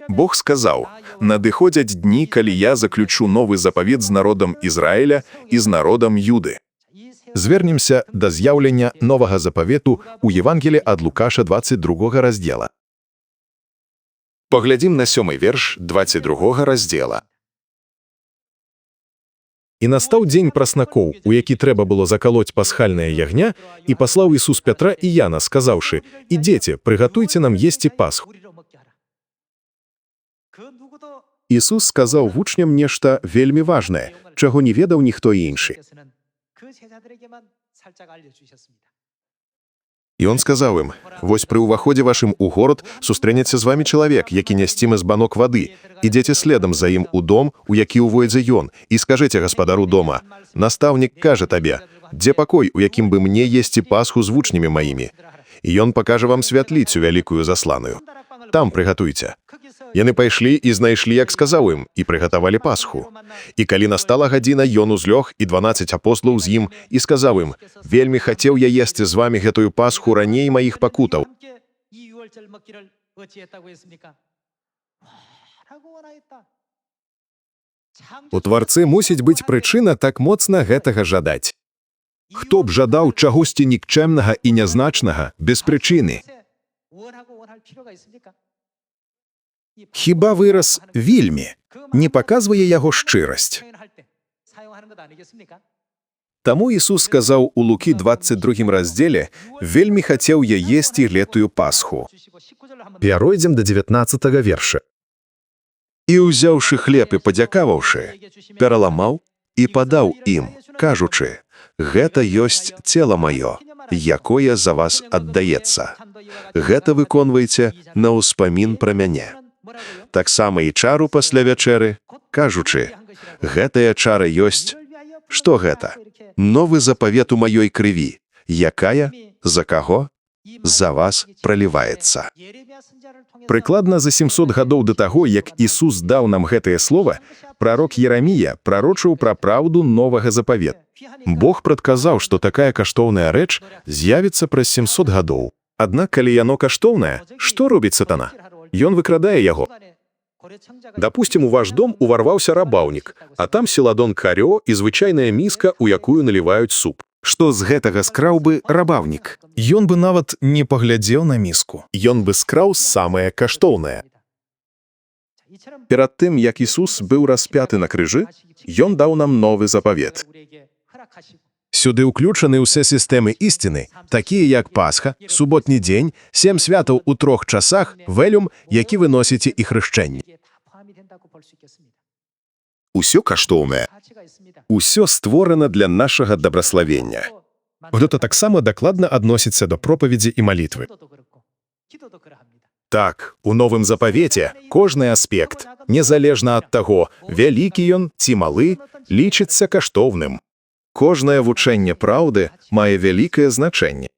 Бог сказав: «Надиходять дні, коли я заключу новий заповіт з народом Ізраїля і з народом Юди». Звернемся до з'явлення нового заповіту у Євангелії ад Лукаша 22 розділа. Поглядім на 7-й вірш 22 розділа. «І настав день праснаков, у які треба було заколоть пасхальне ягня, і послав Ісус Петра і Яна, сказавши: «Ідете, приготуйте нам єсті Пасху». Ісус сказав вучням нешта вельмі важне, чого не ведав ніхто інший. І он сказав їм: «Вось при уваході вашим у город сустренеться з вами чоловік, який нестиме з банок води. Ідете следом за їм у дом, у який увойдзе ён, і скажете господару дома: наставник каже табе: де покой, у яким би мне єсті Пасху з вучнями моїми? І ён покаже вам святлицю великую засланую. Там приготуйте». Яны пайшлі і знайшлі, як сказаў ім, і прыгатавалі Пасху. І калі настала гадзіна, ён узлёг, і 12 апостолаў з ім, і сказаў ім: «Вельмі хацеў я есці з вамі гэтую Пасху раней маіх пакутаў». У Тварцы мусіць быць прычына так моцна гэтага жадаць. Хто б жадаў чагосьці нікчэмнага і нязначнага без прычыны? Хіба выраз «вельмі» не паказвае яго шчырасць? Таму Ісус сказаў у Лукі 22 раздзеле: «Вельмі хацеў я есці гэтую Пасху». Перайдзем до 19 верша. «І, узяўшы хлеб і падзякаваўшы, пераламаў і падаў ім, кажучы: гэта ёсць цела маё, якое за вас аддаецца. Гэта выконвайце на ўспамін пра мяне. Таксама і чару пасля вячэры, кажучы: гэтая чара ёсць». Што гэта? Новы запавет у маёй крыві, якая, за каго? За вас праліваецца. Прыкладна за 700 гадоў да таго, як Ісус даў нам гэтае слова, прарок Ерамія прарочыў пра праўду новага запавету. Бог прадказаў, што такая каштоўная рэч з'явіцца праз 700 гадоў. Аднак, калі яно каштоўнае, што робіць сатана? Ён выкрадае яго. Дапусцім, у ваш дом уварваўся рабаўнік, а там селадон карё і звычайная міска, у якую наліваюць суп. Што з гэтага скраў бы рабаўнік? Ён бы нават не паглядзеў на міску. Ён бы скраў самае каштоўнае. Перад тым, як Ісус быў распяты на крыжы, ён даў нам новы запавет. Сюди ўключаны ўсе сістэмы ісціны, такія як Пасха, суботні дзень, 7 святаў у 3 часах, велюм, які вы носіце і хрышчэнні. Усё каштоўнае. Усё створана для нашага дабраславення. Гэта таксама дакладна адносіцца да пропаведзі і малітвы. Так, у новым запавеце кожны аспект, незалежна ад таго, вялікі ён ці малы, лічыцца каштоўным. Кожнае вучэнне праўды мае вялікае значэнне.